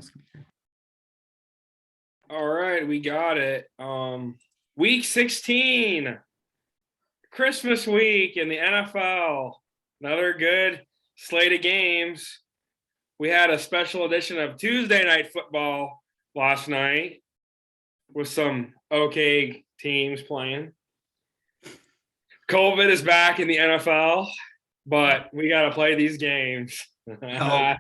this computer. All right, we got it. Week 16, Christmas week in the NFL. Another good slate of games. We had a special edition of Tuesday Night Football last night with some okay teams playing. COVID is back in the NFL, but we got to play these games. Oh,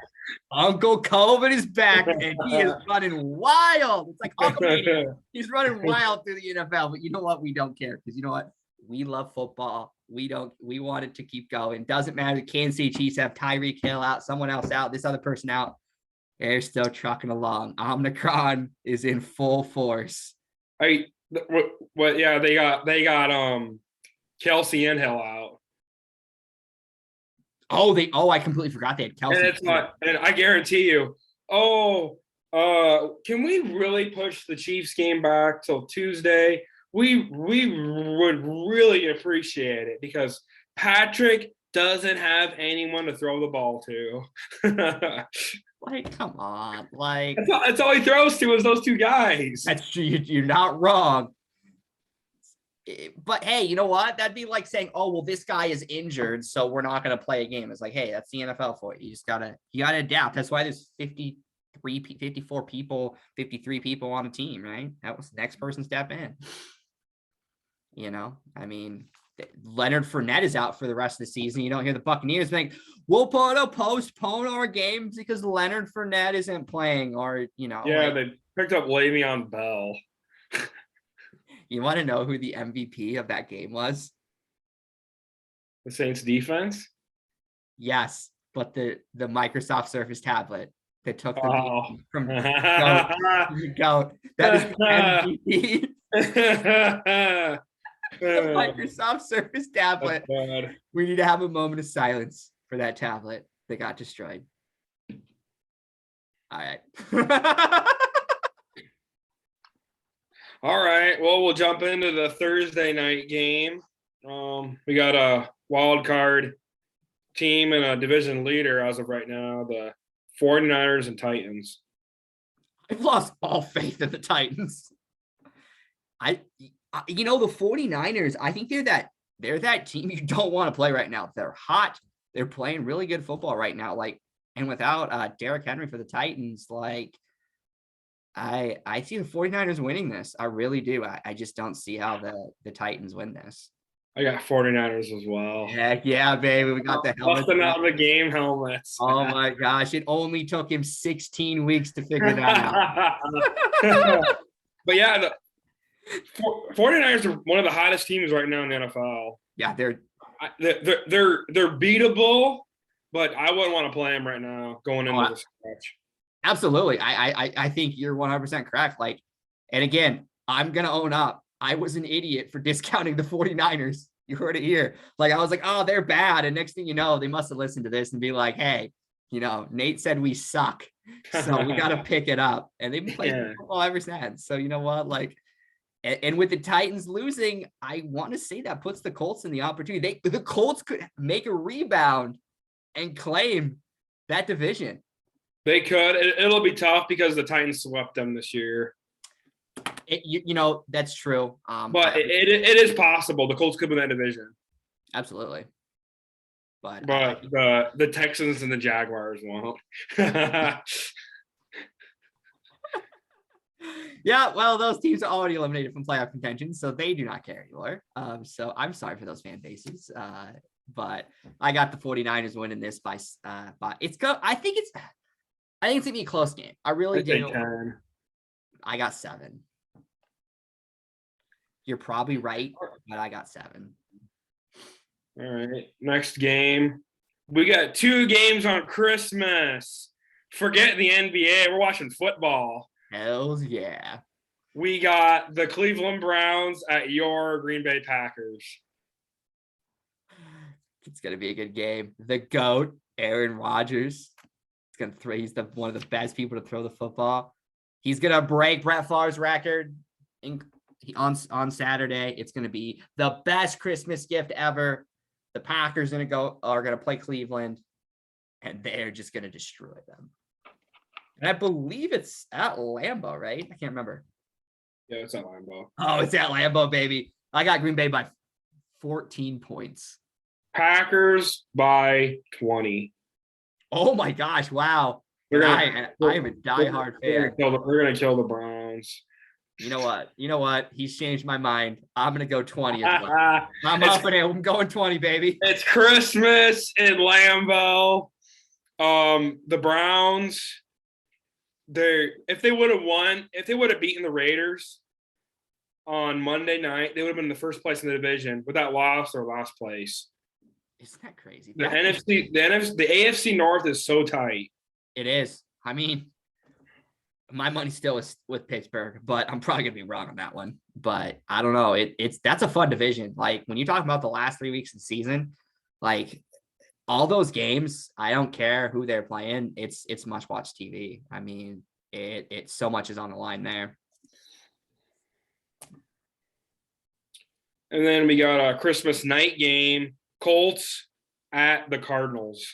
Uncle COVID is back and he is running wild. It's like Hulkamania. He's running wild through the NFL, but you know what? We don't care because you know what? We love football. We want it to keep going. Doesn't matter. The Kansas City Chiefs have Tyreek Hill out, someone else out, this other person out. They're still trucking along. Omicron is in full force. Yeah, they got Kelsey and Hill out. I completely forgot they had Kelsey. And it's not, and I guarantee you, can we really push the Chiefs game back till Tuesday? We would really appreciate it because Patrick doesn't have anyone to throw the ball to. Like, come on. Like, that's all he throws to is those two guys. That's true. You're not wrong. But hey, you know what? That'd be like saying, oh, well, this guy is injured, so we're not going to play a game. It's like, hey, that's the NFL for you. You gotta adapt. That's why there's 54 people, 53 people on a team, right? That was the next person step in. You know, I mean, Leonard Fournette is out for the rest of the season. You don't hear the Buccaneers think, we'll postpone our games because Leonard Fournette isn't playing, or, you know. Yeah, they picked up Le'Veon Bell. You want to know who the MVP of that game was? The Saints defense? Yes, but the Microsoft Surface tablet that took the from GOAT. That is the MVP. The Microsoft Surface tablet. We need to have a moment of silence for that tablet that got destroyed. All right. All right. Well, we'll jump into the Thursday night game. We got a wild card team and a division leader as of right now, the 49ers and Titans. I've lost all faith in the Titans. The 49ers, I think they're that team you don't want to play right now. They're hot. They're playing really good football right now. And without Derrick Henry for the Titans, I see the 49ers winning this. I really do. I just don't see how the Titans win this. I got 49ers as well. Heck yeah, baby. We got the helmets. Busting out the game helmets. Oh my gosh. It only took him 16 weeks to figure that out. But yeah, the 49ers are one of the hottest teams right now in the NFL. Yeah, they're beatable, but I wouldn't want to play them right now going into the stretch. Absolutely. I think you're 100% correct. And again, I'm going to own up. I was an idiot for discounting the 49ers. You heard it here. I was like, oh, they're bad. And next thing you know, they must have listened to this and be like, hey, Nate said we suck. So we got to pick it up. And they've been playing football ever since. So you know what? And with the Titans losing, I want to say that puts the Colts in the opportunity. The Colts could make a rebound and claim that division. They could. It'll be tough because the Titans swept them this year. That's true. But it is possible. The Colts could win that division. Absolutely. But the Texans and the Jaguars won't. Yeah, well, those teams are already eliminated from playoff contention, so they do not care anymore. So I'm sorry for those fan bases. But I got the 49ers winning this by it's go. I think it's gonna be a close game. I really do. I got 7. You're probably right, but I got 7. All right. Next game. We got 2 games on Christmas. Forget the NBA. We're watching football. Hells yeah. We got the Cleveland Browns at your Green Bay Packers. It's going to be a good game. The GOAT, Aaron Rodgers. He's one of the best people to throw the football. He's going to break Brett Favre's record on Saturday. It's going to be the best Christmas gift ever. The Packers are going to play Cleveland, and they're just going to destroy them. And I believe it's at Lambeau, right? I can't remember. Yeah, it's at Lambeau. Oh, it's at Lambeau, baby. I got Green Bay by 14 points. Packers by 20. Oh my gosh! Wow. We're And gonna, I am a diehard fan. we're gonna kill the Browns. You know what? You know what? He's changed my mind. I'm gonna go 20 as well. I'm up in it. I'm going 20, baby. It's Christmas in Lambeau. The Browns, if they would have beaten the Raiders on Monday night, they would have been in the first place in the division. With that loss, or last place. Isn't that crazy? The AFC North is so tight. It is. I mean, my money still is with Pittsburgh, but I'm probably gonna be wrong on that one. But I don't know. That's a fun division. Like when you talk about the last 3 weeks of the season, like all those games, I don't care who they're playing. It's must watch TV. I mean, it so much is on the line there. And then we got a Christmas night game, Colts at the Cardinals.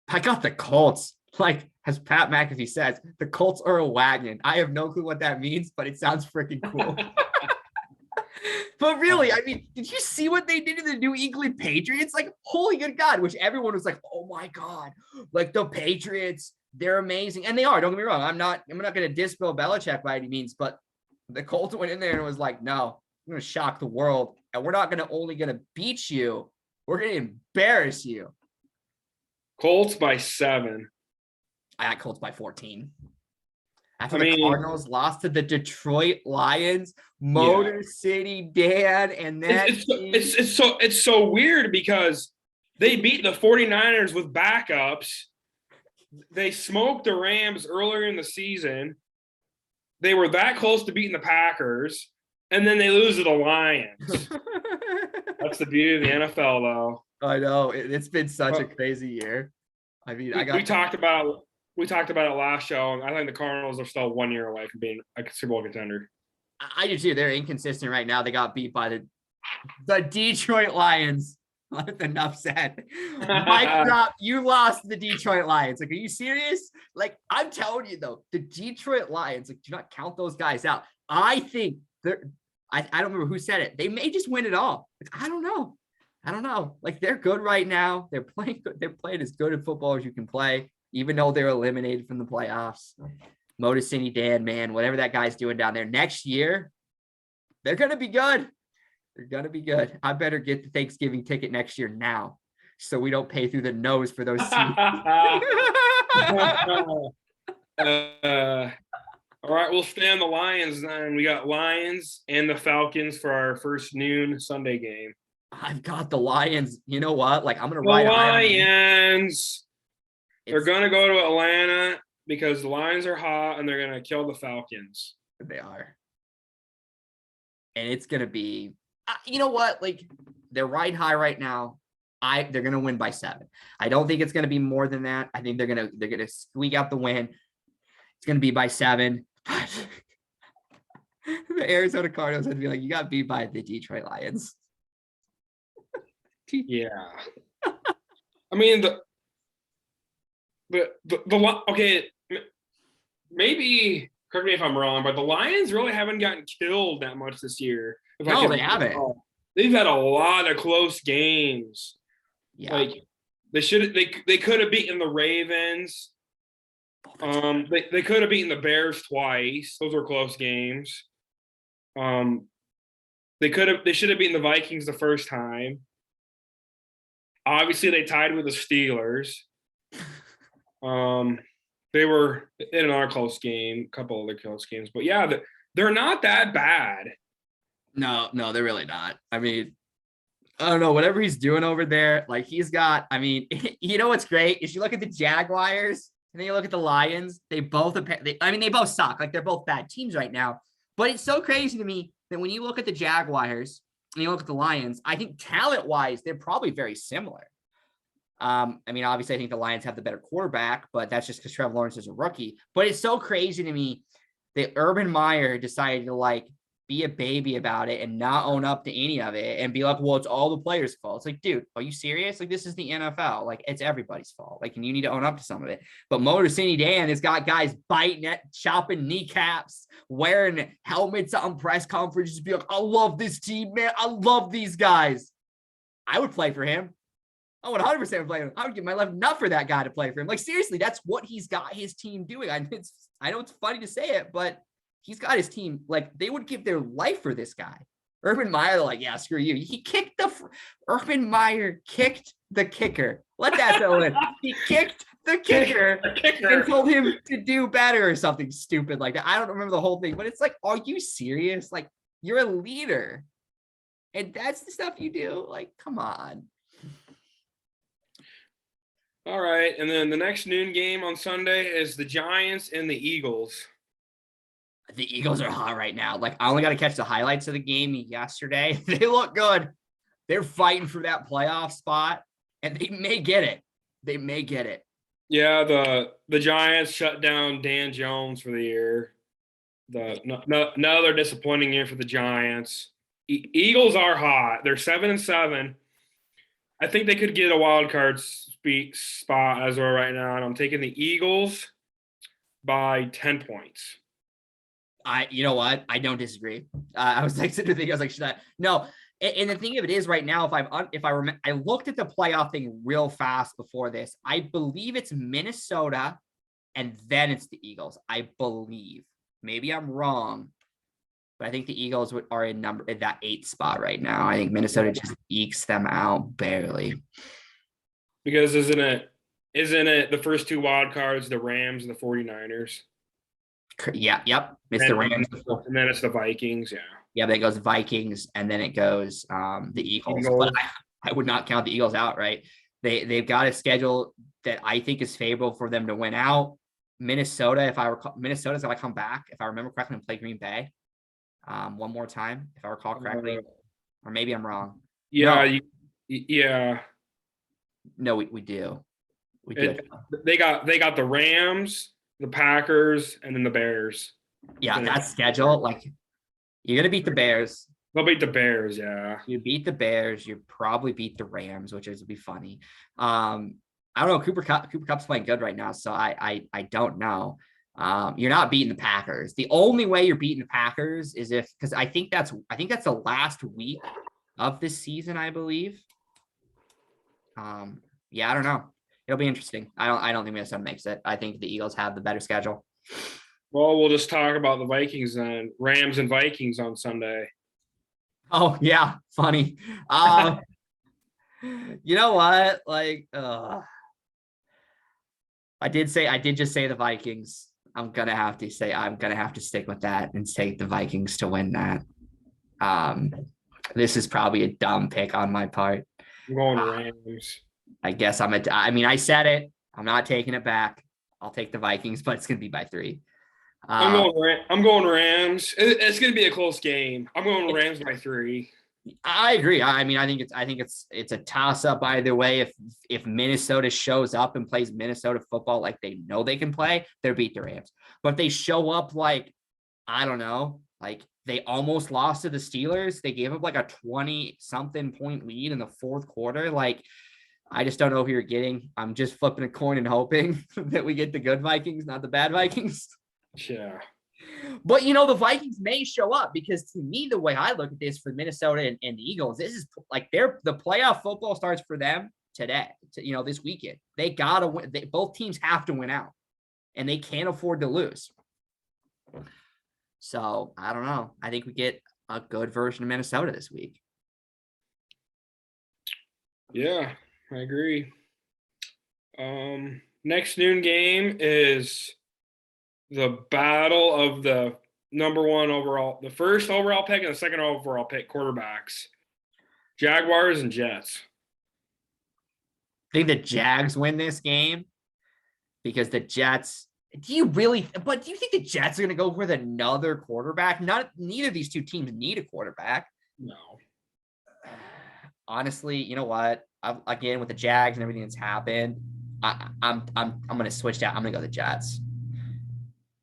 I got the Colts. Like, as Pat McAfee says, the Colts are a wagon. I have no clue what that means, but it sounds freaking cool. But really, I mean, did you see what they did to the New England Patriots? Like, holy good God, which everyone was like, oh my God, like the Patriots, they're amazing. And they are, don't get me wrong. I'm not going to diss Bill Belichick by any means, but the Colts went in there and was like, no, I'm going to shock the world. And we're not only going to beat you, we're going to embarrass you. Colts by 7. I got Colts by 14. After the Cardinals lost to the Detroit Lions, Motor City Dan, and that it's so weird because they beat the 49ers with backups. They smoked the Rams earlier in the season. They were that close to beating the Packers, and then they lose to the Lions. That's the beauty of the NFL, though. I know. It's been such a crazy year. I mean, we talked about it last show, and I think the Cardinals are still 1 year away from being a Super Bowl contender. I do too. They're inconsistent right now. They got beat by the Detroit Lions. Enough said. Mike drop. You lost the Detroit Lions. Like, are you serious? Like, I'm telling you though, the Detroit Lions. Like, do not count those guys out. I think they're. I don't remember who said it. They may just win it all. Like, I don't know. Like, they're good right now. They're playing good. They're playing as good at football as you can play, even though they're eliminated from the playoffs. Motor City Dan, man, whatever that guy's doing down there next year, they're going to be good. They're going to be good. I better get the Thanksgiving ticket next year now so we don't pay through the nose for those seats. All right, we'll stay on the Lions then. We got Lions and the Falcons for our first noon Sunday game. I've got the Lions. You know what? Like, I'm going to ride the Lions. They're going to go to Atlanta because the Lions are hot and they're going to kill the Falcons. They are. And it's going to be, you know what? Like, they're riding high right now. They're going to win by 7. I don't think it's going to be more than that. I think they're going to squeak out the win. It's going to be by 7. The Arizona Cardinals would be like, you got beat by the Detroit Lions. Yeah. I mean, okay, maybe, correct me if I'm wrong, but the Lions really haven't gotten killed that much this year. No, they haven't. They've had a lot of close games. Yeah. Like, they could have beaten the Ravens. They could have beaten the Bears twice. Those were close games. They should have beaten the Vikings the first time. Obviously, they tied with the Steelers. They were in another close game, a couple other close games, but yeah, they're not that bad. No, they're really not. I mean, I don't know, whatever he's doing over there, like he's got, I mean, you know what's great is you look at the Jaguars and then you look at the Lions, they both suck. Like, they're both bad teams right now, but it's so crazy to me that when you look at the Jaguars and you look at the Lions, I think talent-wise, they're probably very similar. I mean, obviously, I think the Lions have the better quarterback, but that's just because Trevor Lawrence is a rookie. But it's so crazy to me that Urban Meyer decided to, like, be a baby about it and not own up to any of it and be like, well, it's all the players' fault. It's like, dude, are you serious? Like, this is the NFL. Like, it's everybody's fault. Like, and you need to own up to some of it. But Motor City Dan has got guys biting at, chopping kneecaps, wearing helmets on press conferences, be like, I love this team, man. I love these guys. I would play for him. I would 100% play him. I would give my left nut for that guy to play for him. Like, seriously, that's what he's got his team doing. I know it's funny to say it, but he's got his team, like, they would give their life for this guy. Urban Meyer, like, yeah, screw you. He kicked Urban Meyer kicked the kicker. Let that go in. He kicked the kicker and told him to do better or something stupid like that. I don't remember the whole thing, but it's like, are you serious? Like, you're a leader. And that's the stuff you do. Like, come on. All right. And then the next noon game on Sunday is the Giants and the Eagles. The Eagles are hot right now. Like, I only got to catch the highlights of the game yesterday. They look good. They're fighting for that playoff spot, and they may get it. They may get it. Yeah, the Giants shut down Dan Jones for the year. Another disappointing year for the Giants. Eagles are hot. They're 7-7. I think they could get a wild card spot as we're right now, and I'm taking the Eagles by 10 points. You know what? I don't disagree. I was like, should I? No. And the thing of it is, right now, if I remember, I looked at the playoff thing real fast before this. I believe it's Minnesota, and then it's the Eagles. I believe. Maybe I'm wrong, but I think the Eagles are in that 8th spot right now. I think Minnesota just ekes them out barely. Because isn't it the first 2 wild cards, the Rams and the 49ers? Yeah, yep. It's the Rams. And then it's the Vikings, yeah. Yeah, then it goes Vikings, and then it goes the Eagles. But I would not count the Eagles out, right? They've got a schedule that I think is favorable for them to win out. Minnesota, Minnesota's got to come back, if I remember correctly, and play Green Bay one more time, if I recall correctly. Or maybe I'm wrong. Yeah, yeah. No, we do. We do. They got the Rams, the Packers, and then the Bears. Yeah, that schedule, like, you're going to beat the Bears. They'll beat the Bears, yeah. You beat the Bears. You probably beat the Rams, which would be funny. I don't know. Cooper Kupp's playing good right now, so I don't know. You're not beating the Packers. The only way you're beating the Packers is because I think that's the last week of this season, I believe. Yeah, I don't know. It'll be interesting. I don't think Minnesota makes it. I think the Eagles have the better schedule. Well, we'll just talk about the Vikings then. Rams and Vikings on Sunday. Oh yeah, funny. You know what? Like, I did just say the Vikings. I'm gonna have to stick with that and take the Vikings to win that. This is probably a dumb pick on my part. I'm going Rams. I guess I said it. I'm not taking it back. I'll take the Vikings, but it's gonna be by 3. I'm going Rams. It's gonna be a close game. I'm going Rams by 3. I agree. I mean, I think it's a toss up either way. If Minnesota shows up and plays Minnesota football like they know they can play, they'll beat the Rams. But if they show up like, I don't know, like they almost lost to the Steelers, they gave up like a 20-something point lead in the 4th quarter. Like, I just don't know who you're getting. I'm just flipping a coin and hoping that we get the good Vikings, not the bad Vikings. Yeah. But, the Vikings may show up because to me, the way I look at this for Minnesota and the Eagles, this is like the playoff football starts for them today, this weekend. They got to win. Both teams have to win out, and they can't afford to lose. So, I don't know. I think we get a good version of Minnesota this week. Yeah, I agree. Next noon game is the battle of the the first overall pick and the second overall pick quarterbacks, Jaguars and Jets. I think the Jags win this game because the Jets. Do you think the Jets are going to go with another quarterback? Neither of these two teams need a quarterback. No. Honestly, you know what? Again, with the Jags and everything that's happened, I'm going to switch that. I'm going to go the Jets.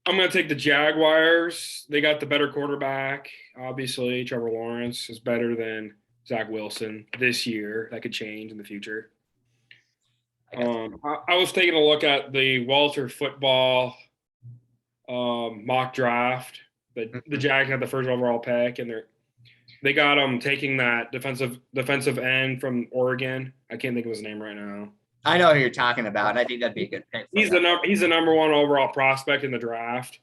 I'm going to take the Jaguars. They got the better quarterback. Obviously, Trevor Lawrence is better than Zach Wilson this year. That could change in the future. I was taking a look at the Walter Football mock draft. The Jags had the first overall pick, and they got him taking that defensive end from Oregon. I can't think of his name right now. I know who you're talking about, and I think that'd be a good pick. He's the number one overall prospect in the draft.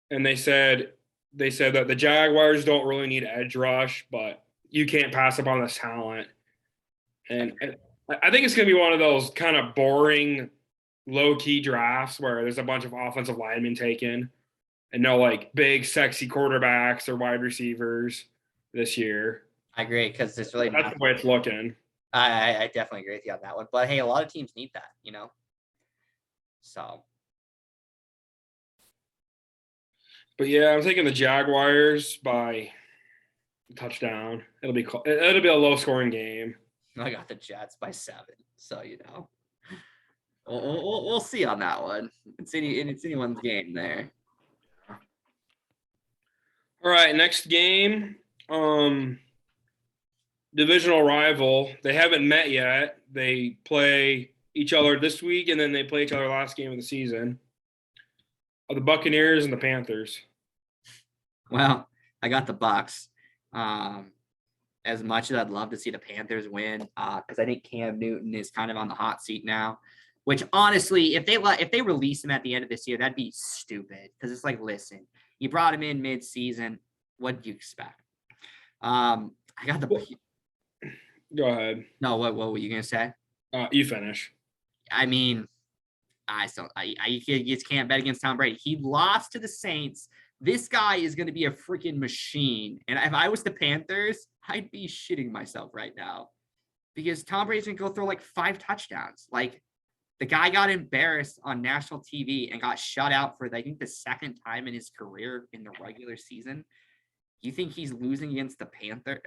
And they said that the Jaguars don't really need edge rush, but you can't pass up on this talent. And I think it's going to be one of those kind of boring, low-key drafts where there's a bunch of offensive linemen taken and no like big, sexy quarterbacks or wide receivers this year. I agree because it's really that's the way it's looking. I definitely agree with you on that one. But hey, a lot of teams need that, you know. So. But yeah, I'm taking the Jaguars by touchdown. It'll be a low-scoring game. I got the Jets by 7, so you know. We'll see on that one. It's anyone's game there. All right, next game. Divisional rival. They haven't met yet. They play each other this week, and then they play each other last game of the season. The Buccaneers and the Panthers. Well, I got the Bucs. As much as I'd love to see the Panthers win, because I think Cam Newton is kind of on the hot seat now. Which honestly, if they release him at the end of this year, that'd be stupid. Because it's like, listen, you brought him in mid-season. What do you expect? I got the. Go ahead. No, what were you gonna say? You finish. I mean, I just can't bet against Tom Brady. He lost to the Saints. This guy is going to be a freaking machine. And if I was the Panthers, I'd be shitting myself right now because Tom Brady's going to go throw like 5 touchdowns. Like the guy got embarrassed on national TV and got shut out for, I think, the second time in his career in the regular season. You think he's losing against the Panthers?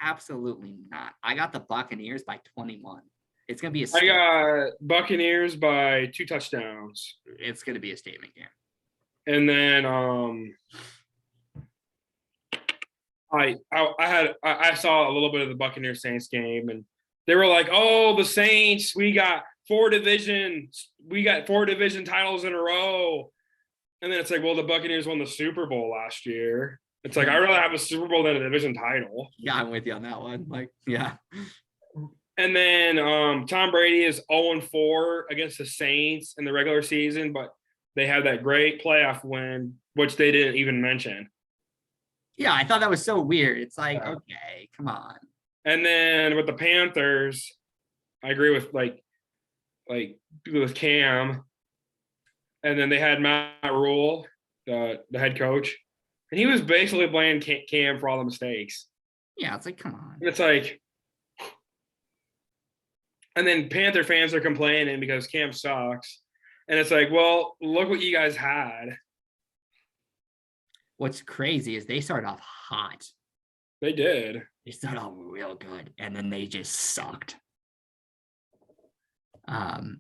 Absolutely not. I got the Buccaneers by 21. It's going to be I got Buccaneers by 2 touchdowns. It's going to be a statement game. And then I saw a little bit of the Buccaneers Saints game, and they were like, "Oh, the Saints, we got 4 division titles in a row." And then it's like, well, the Buccaneers won the Super Bowl last year. It's like, I'd rather have a Super Bowl than a division title. Yeah, I'm with you on that one. Like, yeah. And then Tom Brady is 0-4 against the Saints in the regular season, but they had that great playoff win, which they didn't even mention. Yeah, I thought that was so weird. It's like, okay, come on. And then with the Panthers, I agree with like with Cam. And then they had Matt Rule, the head coach, and he was basically blaming Cam for all the mistakes. Yeah, it's like, come on. And it's like, and then Panther fans are complaining because Cam sucks. And it's like, well, look what you guys had. What's crazy is they started off hot. They did. They started off real good, and then they just sucked.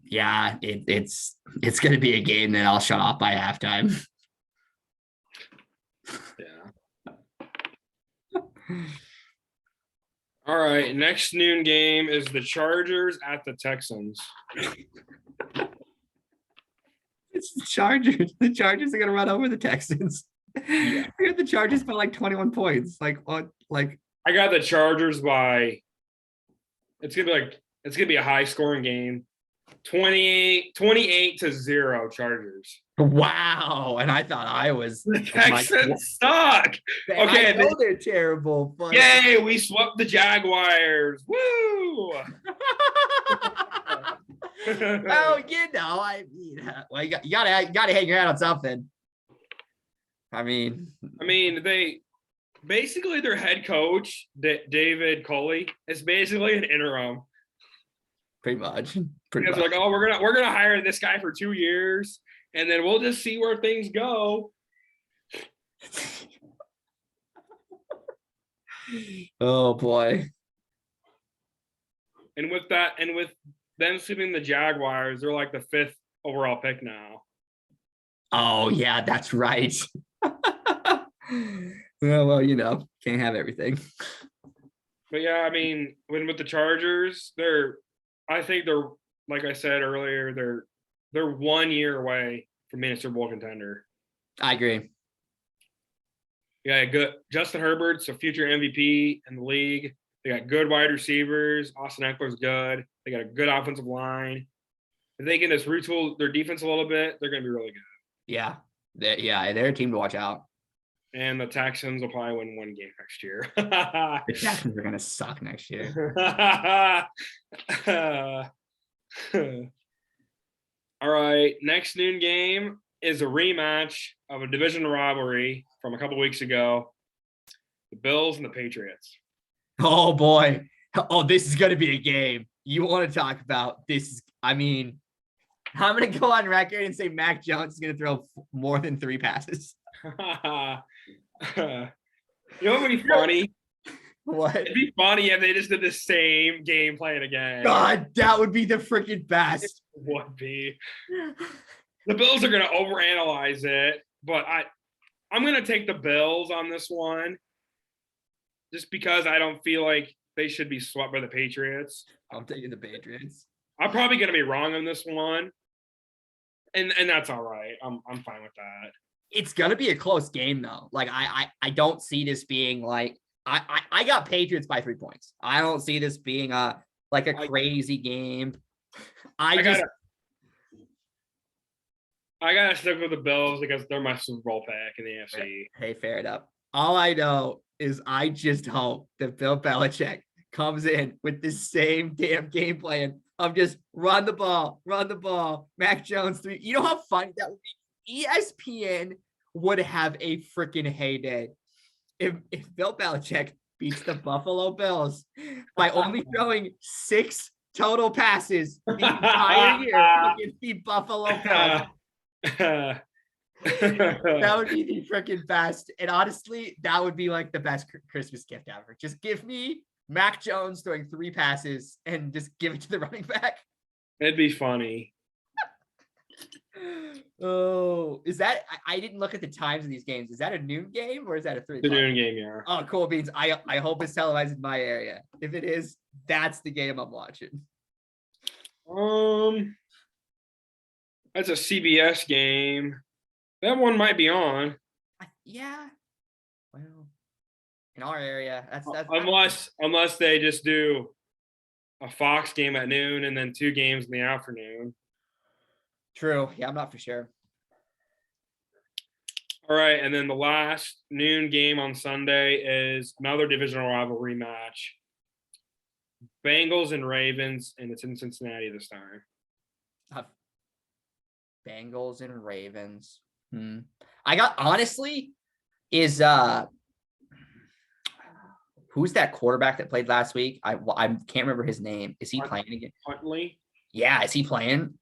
Yeah, it's going to be a game that I'll shut off by halftime. Yeah. All right. Next noon game is the Chargers at the Texans. It's the Chargers. The Chargers are going to run over the Texans. Yeah. I heard the Chargers by like 21 points. Like what? Like I got the Chargers by. It's gonna be a high scoring game. 28-0 Chargers. Wow. And I thought I was the Texans suck. Okay, I know they're terrible, but yay, we swept the Jaguars. Woo! Well, you know, I mean, well, you gotta hang your hat on something. I mean, they basically their head coach, David Culley, is basically an interim. Pretty much. Because like, oh, we're gonna hire this guy for 2 years, and then we'll just see where things go. Oh boy. And with them sweeping the Jaguars, they're like the 5th overall pick now. Oh yeah, that's right. Well, can't have everything. But yeah, I mean, when with the Chargers, I think they're like I said earlier, they're 1 year away from being a Super Bowl contender. I agree. Yeah, good. Justin Herbert's a future MVP in the league. They got good wide receivers. Austin Eckler's good. They got a good offensive line. If they can just retool their defense a little bit, they're going to be really good. Yeah. They're a team to watch out. And the Texans will probably win one game next year. The Texans are going to suck next year. All right. Next noon game is a rematch of a division rivalry from a couple weeks ago. The Bills and the Patriots. Oh, boy. Oh, this is going to be a game. You want to talk about this? I'm going to go on record and say Mac Jones is going to throw more than 3 passes. What would be funny? What? It'd be funny if they just did the same game plan again. God, that would be the freaking best. It would be. The Bills are going to overanalyze it, but I'm going to take the Bills on this one just because I don't feel like they should be swept by the Patriots. I'm taking the Patriots. I'm probably going to be wrong on this one, and that's all right. I'm fine with that. It's gonna be a close game though. Like I don't see this being like I got Patriots by 3 points. I don't see this being a crazy game. I gotta stick with the Bills because they're my Super Bowl pick in the AFC. Hey, fair enough. All I know is I just hope that Bill Belichick comes in with the same damn game plan of just run the ball. Mac Jones 3. You know how funny that would be? ESPN would have a freaking heyday if Bill Belichick beats the Buffalo Bills by only throwing 6 total passes the entire year against the Buffalo Bills. That would be the freaking best. And honestly, that would be like the best Christmas gift ever. Just give me Mac Jones throwing 3 passes and just give it to the running back. It'd be funny. Oh, is that I didn't look at the times of these games. Is that a noon game or is that a 3 o'clock? The noon game, yeah. Oh, cool beans. I hope it's televised in my area. If it is, that's the game I'm watching. That's a CBS game. That one might be on. Yeah. Well, in our area, that's unless they just do a Fox game at noon and then 2 games in the afternoon. True. Yeah, I'm not for sure. All right, and then the last noon game on Sunday is another divisional rivalry match. Bengals and Ravens, and it's in Cincinnati this time. Bengals and Ravens. I got honestly is who's that quarterback that played last week? I can't remember his name. Is he playing again? Huntley? Yeah, is he playing?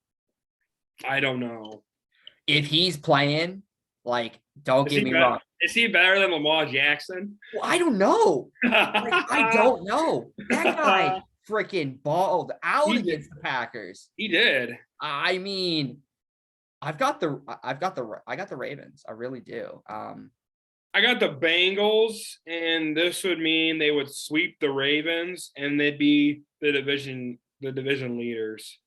I don't know. If he's playing, don't get me wrong. Is he better than Lamar Jackson? Well, I don't know. I don't know. That guy freaking balled out against the Packers. He did. I mean, I got the Ravens. I really do. I got the Bengals, and this would mean they would sweep the Ravens, and they'd be the division leaders.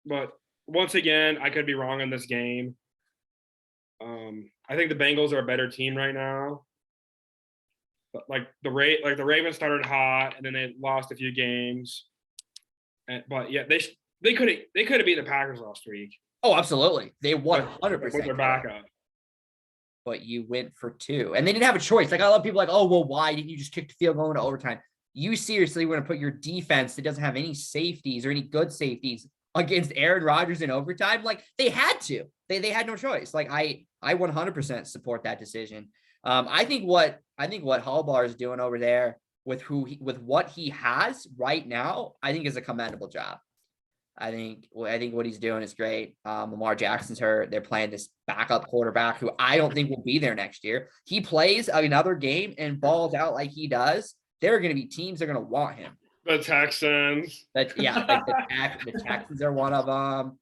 But once again, I could be wrong on this game. I think the Bengals are a better team right now. But the Ravens started hot, and then they lost a few games. But yeah, they could have beat the Packers last week. Oh, absolutely. They 100% with their backup. But you went for 2, and they didn't have a choice. A lot of people oh, well, why didn't you just kick the field goal into overtime? You seriously want to put your defense that doesn't have any safeties or any good safeties against Aaron Rodgers in overtime? They had to. They had no choice. I 100% support that decision. I think what Hallbar is doing over there with what he has right now, I think is a commendable job. I think what he's doing is great. Lamar Jackson's hurt. They're playing this backup quarterback who I don't think will be there next year. He plays another game and balls out like he does. There are going to be teams that are going to want him. The Texans. The Texans are one of them.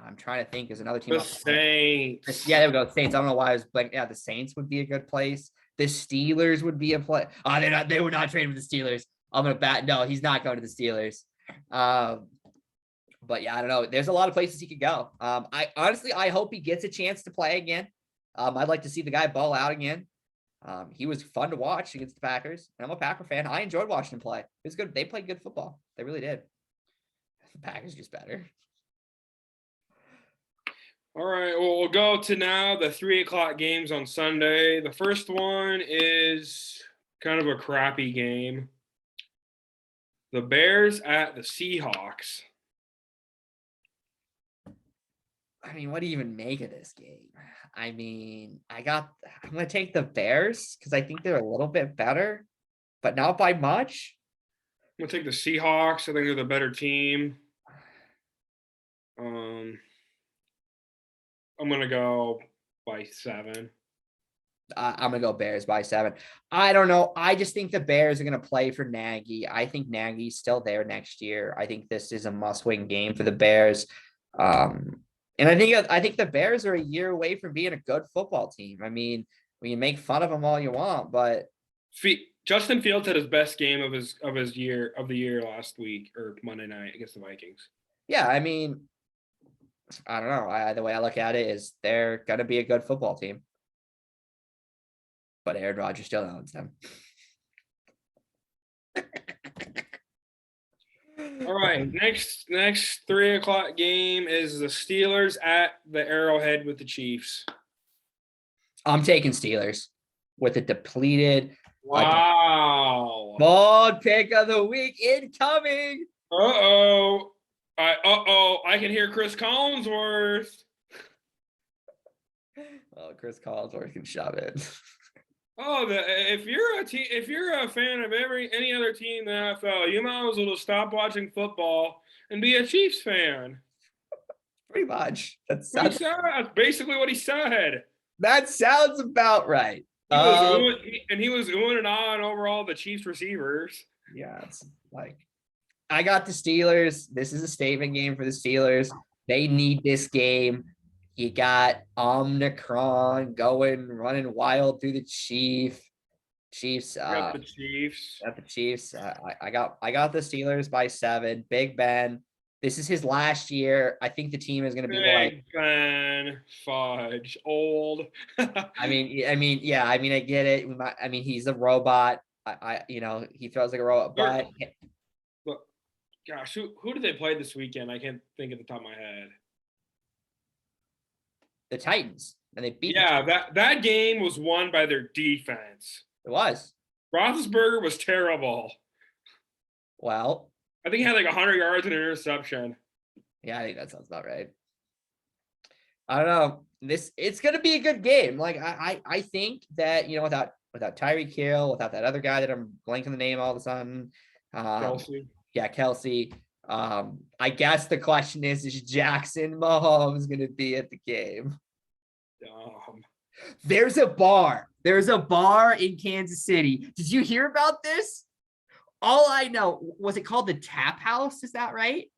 I'm trying to think. There's another team. The Saints. Yeah, there we go. Saints. I don't know why I was blank. Yeah, the Saints would be a good place. The Steelers would be a play. Oh, they're not. They would not trade with the Steelers. I'm gonna bat. No, he's not going to the Steelers. But yeah, I don't know. There's a lot of places he could go. I honestly, I hope he gets a chance to play again. I'd like to see the guy ball out again. He was fun to watch against the Packers. I'm a Packer fan. I enjoyed watching him play. It was good. They played good football. They really did. The Packers just better. All right. Well, we'll go to now the 3:00 games on Sunday. The first one is kind of a crappy game. The Bears at the Seahawks. I mean, what do you even make of this game? I mean, I'm going to take the Bears because I think they're a little bit better, but not by much. I'm going to take the Seahawks. I think they're the better team. I'm going to go by 7. I'm going to go Bears by 7. I don't know. I just think the Bears are going to play for Nagy. I think Nagy's still there next year. I think this is a must-win game for the Bears. And I think the Bears are a year away from being a good football team. I mean, we can make fun of them all you want, but Justin Fields had his best game of the year last week or Monday night against the Vikings. Yeah, I mean, I don't know. The way I look at it is they're gonna be a good football team, but Aaron Rodgers still owns them. All right, next 3:00 game is the Steelers at the Arrowhead with the Chiefs. I'm taking Steelers with a depleted. Wow. Bold pick of the week incoming. I can hear Chris Collinsworth. Oh, Chris Collinsworth can shove it. Oh, if you're a fan of any other team in the NFL, you might as well just stop watching football and be a Chiefs fan. Pretty much. That's basically what he said. That sounds about right. He was oohing and ahhing over all the Chiefs receivers. Yeah, it's like I got the Steelers. This is a statement game for the Steelers. They need this game. You got Omicron running wild through the Chiefs. Got the Chiefs. Got the Chiefs. I got the Steelers by 7. Big Ben. This is his last year. I think the team is going to be Big Ben, fudge, old. I mean, yeah. I mean, I get it. He's a robot. He throws like a robot. But gosh, who did they play this weekend? I can't think at the top of my head. The Titans, and they beat. Yeah, that game was won by their defense. It was. Roethlisberger was terrible. Well, I think he had like 100 yards and an interception. Yeah, I think that sounds about right. I don't know. It's gonna be a good game. Like I think that without Tyreek Hill, without that other guy that I'm blanking the name all of a sudden. Kelce. Yeah, Kelce. I guess the question is Jackson Mahomes gonna be at the game? There's a bar in Kansas City. Did you hear about this? All I know, was it called the Tap House? Is that right?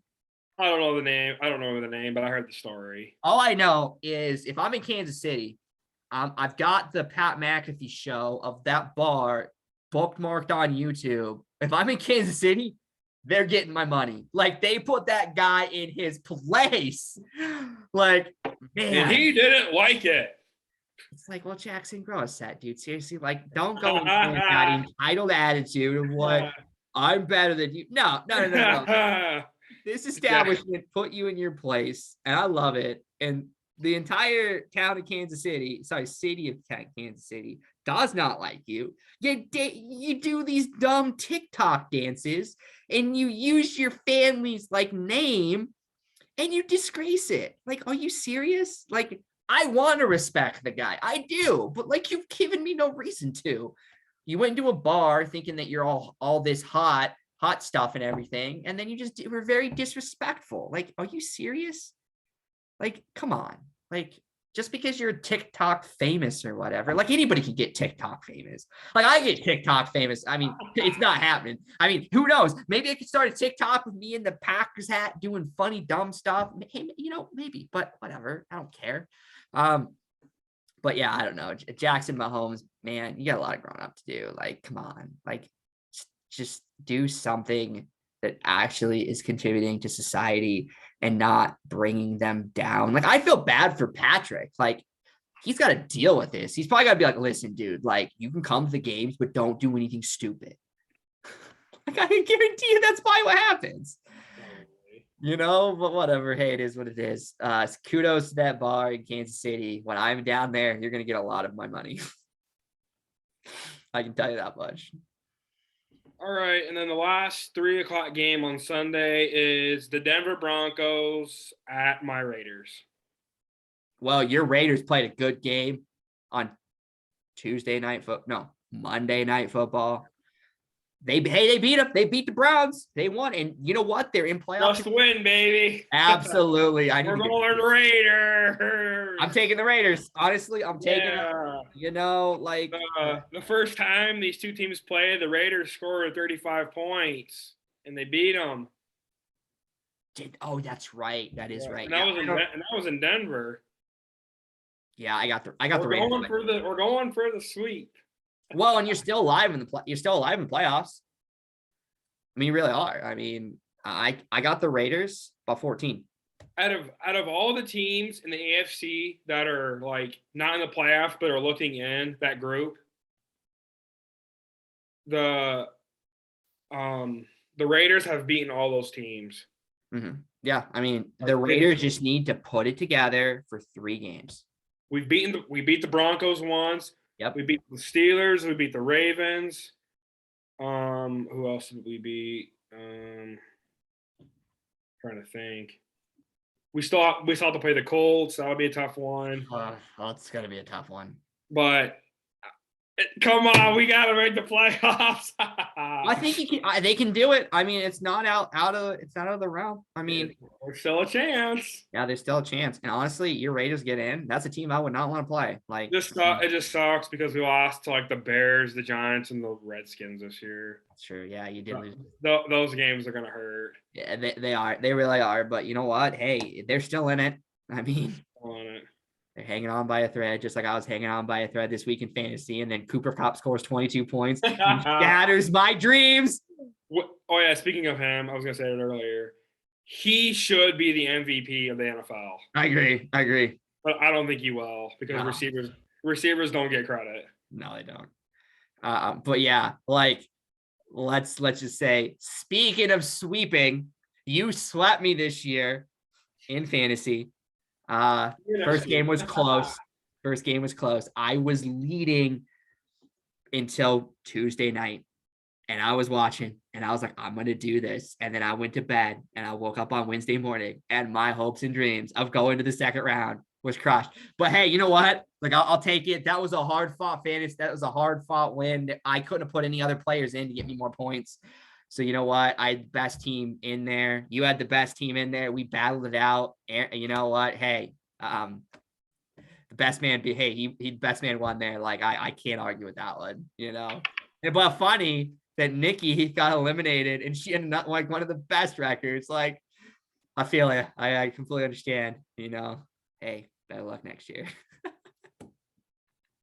I don't know the name, but I heard the story. All I know is if I'm in Kansas City, I've got the Pat McAfee show of that bar bookmarked on YouTube. If I'm in Kansas City, they're getting my money. Like, they put that guy in his place. Like, man. And he didn't like it. It's like, well, Jackson, grow a set, dude. Seriously, like, don't go with that entitled attitude of what I'm better than you. No. This establishment put you in your place, and I love it. And the entire town of Kansas City, city of Kansas City, does not like you. You do these dumb TikTok dances, and you use your family's name, and you disgrace it. Like, are you serious? Like, I want to respect the guy. I do, but you've given me no reason to. You went into a bar thinking that you're all this hot stuff and everything, and then you just were very disrespectful. Like, are you serious? Like, come on. Like, just because you're TikTok famous or whatever, like anybody can get TikTok famous. Like I get TikTok famous. I mean, it's not happening. I mean, who knows? Maybe I could start a TikTok with me in the Packers hat doing funny, dumb stuff. Maybe, but whatever. I don't care. But yeah, I don't know. Jackson Mahomes, man, you got a lot of growing up to do. Like, come on, like just do something that actually is contributing to society and not bringing them down. Like, I feel bad for Patrick. Like, he's got to deal with this. He's probably got to be like, listen, dude, like, you can come to the games, but don't do anything stupid. Like, I can guarantee you that's probably what happens. But whatever. Hey, it is what it is. Kudos to that bar in Kansas City. When I'm down there, you're going to get a lot of my money. I can tell you that much. All right, and then the last 3:00 game on Sunday is the Denver Broncos at my Raiders. Well, your Raiders played a good game on Monday Night Football. They beat them. They beat the Browns. They won, and you know what? They're in playoffs. Must win, baby. Absolutely. We're going Raiders. I'm taking the Raiders. Honestly, I'm taking them. The first time these two teams played, the Raiders scored 35 points, and they beat them. That's right. That is right. And that was in Denver. Yeah, I got the Raiders. We're going for the sweep. Well, and you're still alive in playoffs. I mean, you really are. I mean, I got the Raiders by 14. Out of all the teams in the AFC that are like not in the playoffs but are looking in that group, the Raiders have beaten all those teams. Mm-hmm. Yeah, I mean, the Raiders just need to put it together for 3 games. We beat the Broncos once. Yep. We beat the Steelers. We beat the Ravens. Who else did we beat? Trying to think. We still have to play the Colts. That would be a tough one. It's gonna be a tough one. But come on, we gotta make the playoffs. I think they can do it. I mean, it's not out of the realm. I mean, there's still a chance. Yeah, there's still a chance. And honestly, your Raiders get in. That's a team I would not want to play. Like, it just sucks because we lost to like the Bears, the Giants, and the Redskins this year. That's true. Yeah, you did lose. Those games are gonna hurt. Yeah, they are. They really are. But you know what? Hey, they're still in it. I mean, they're hanging on by a thread, just like I was hanging on by a thread this week in fantasy. And then Cooper Kupp scores 22 points. Shatters my dreams. Oh, yeah. Speaking of him, I was going to say it earlier. He should be the MVP of the NFL. I agree. But I don't think he will because receivers don't get credit. No, they don't. But yeah, like, let's just say, speaking of sweeping, you swept me this year in fantasy. First game was close. I was leading until Tuesday night, and I was watching, and I was like, I'm going to do this. And then I went to bed, and I woke up on Wednesday morning, and my hopes and dreams of going to the second round was crushed. But hey, you know what? Like, I'll take it. That was a hard-fought fantasy. That was a hard-fought win. I couldn't have put any other players in to get me more points. So you know what? I had the best team in there. You had the best team in there. We battled it out. And you know what? Hey, the best man he best man won there. Like, I can't argue with that one, But funny that Nikki got eliminated and she ended up like one of the best records. Like, I feel it. I completely understand, Hey, better luck next year.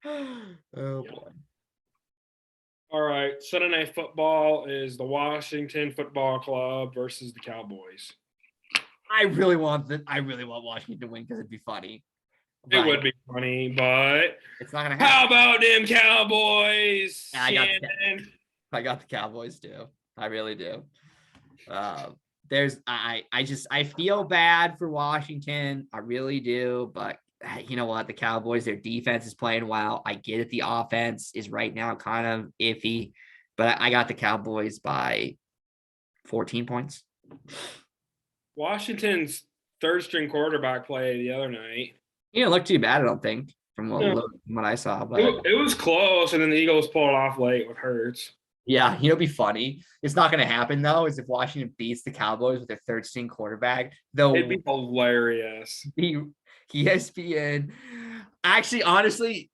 Oh boy. All right, Sunday Night Football is the Washington Football Club versus the Cowboys. I really want Washington to win because it'd be funny. It would be funny, but it's not gonna happen. How about them Cowboys? Yeah, I got the Cowboys too. I really do. I feel bad for Washington. I really do, but you know what? The Cowboys, their defense is playing well. I get it. The offense is right now kind of iffy, but I got the Cowboys by 14 points. Washington's third-string quarterback played the other night. He didn't look too bad, I don't think, from what I saw. But it was close, and then the Eagles pulled it off late with Hurts. Yeah, it'd be funny. It's not going to happen, though, is if Washington beats the Cowboys with their third-string quarterback. Though it'd be hilarious. ESPN Actually, honestly,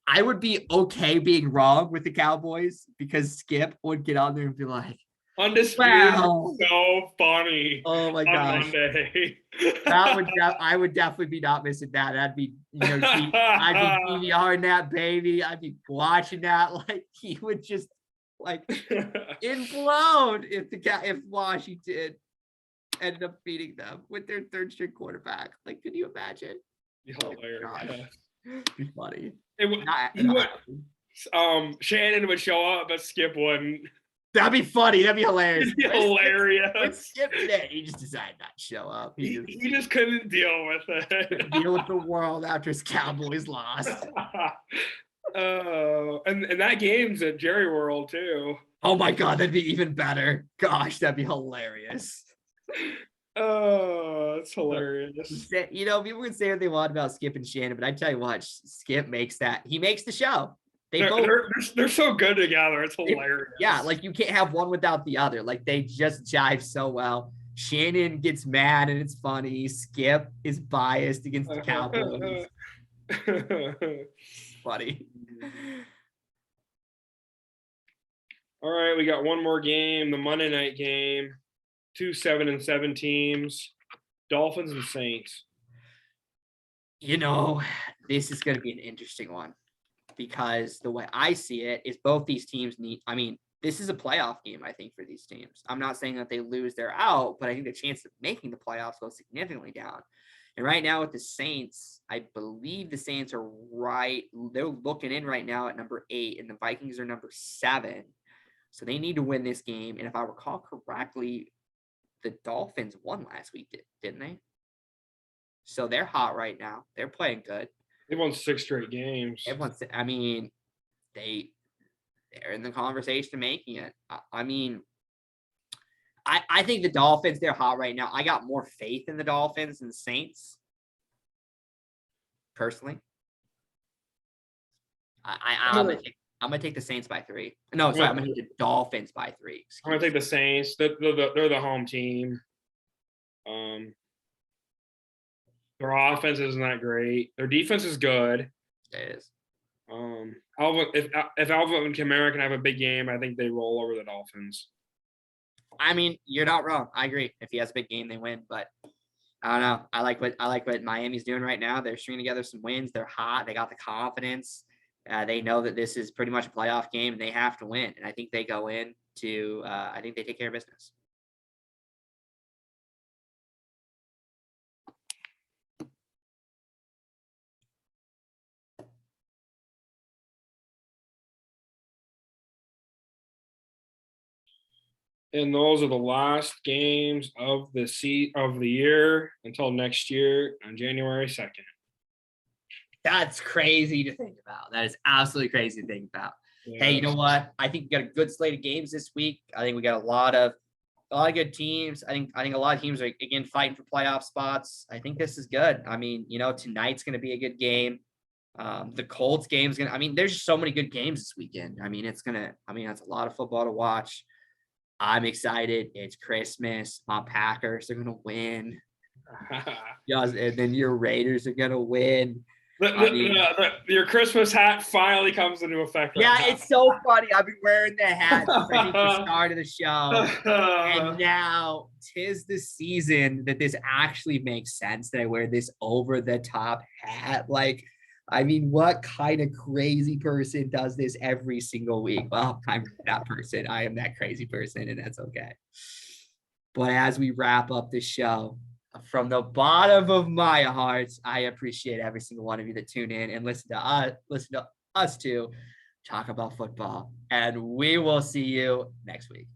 I would be okay being wrong with the Cowboys because Skip would get on there and be like, Undisputed "Wow, is so funny oh my on gosh, Monday. I would definitely be not missing that. That'd be, I'd be DVRing that baby. I'd be watching that. Like he would just like implode if Washington ended up beating them with their third string quarterback. Like, could you imagine? Hilarious. Be funny. He would, Shannon would show up, but Skip wouldn't. That'd be funny. That'd be hilarious. It'd be hilarious. With Skip today, he just decided not to show up. He just couldn't deal with it. Deal with the world after his Cowboys lost. And that game's at Jerry World too. Oh my God, that'd be even better. Gosh, that'd be hilarious. Oh, it's hilarious. People can say what they want about Skip and Shannon, but I tell you what, Skip makes the show. They're so good together. It's hilarious. Yeah, like you can't have one without the other. Like they just jive so well. Shannon gets mad and it's funny. Skip is biased against the Cowboys. Funny. All right, we got one more game, the Monday night game. 2 7-7 teams, Dolphins and Saints. This is going to be an interesting one because the way I see it is both these teams this is a playoff game, I think, for these teams. I'm not saying that they lose, they're out, but I think the chance of making the playoffs goes significantly down. And right now with the Saints, I believe the Saints are they're looking in right now at number 8 and the Vikings are number 7. So they need to win this game. And if I recall correctly, the Dolphins won last week, didn't they? So they're hot right now. They're playing good. They won 6 straight games. They're in the conversation of making it. I think the Dolphins, they're hot right now. I got more faith in the Dolphins than the Saints. Personally. I'm gonna take the Saints by 3. No, sorry, I'm gonna take the Dolphins by 3. I'm gonna take the Saints. They're the home team. Their offense isn't that great. Their defense is good. It is. If Alvin Kamara can have a big game, I think they roll over the Dolphins. You're not wrong. I agree. If he has a big game, they win. But I don't know. I like what Miami's doing right now. They're stringing together some wins. They're hot. They got the confidence. They know that this is pretty much a playoff game and they have to win. And I think they go in to I think they take care of business. And those are the last games of the year until next year on January 2nd. That's crazy to think about. That is absolutely crazy to think about. Yeah. Hey, you know what? I think we got a good slate of games this week. I think we got a lot of good teams. I think a lot of teams are again fighting for playoff spots. I think this is good. Tonight's going to be a good game. The Colts game's there's just so many good games this weekend. That's a lot of football to watch. I'm excited. It's Christmas. My Packers are going to win. And then your Raiders are going to win. Your Christmas hat finally comes into effect. It's so funny. I've been wearing the hat since I think the start of the show. And now 'tis the season that this actually makes sense that I wear this over the top hat. What kind of crazy person does this every single week? Well, I'm that person. I am that crazy person, and that's okay. But as we wrap up this show, from the bottom of my heart, I appreciate every single one of you that tune in and listen to us two talk about football. And we will see you next week.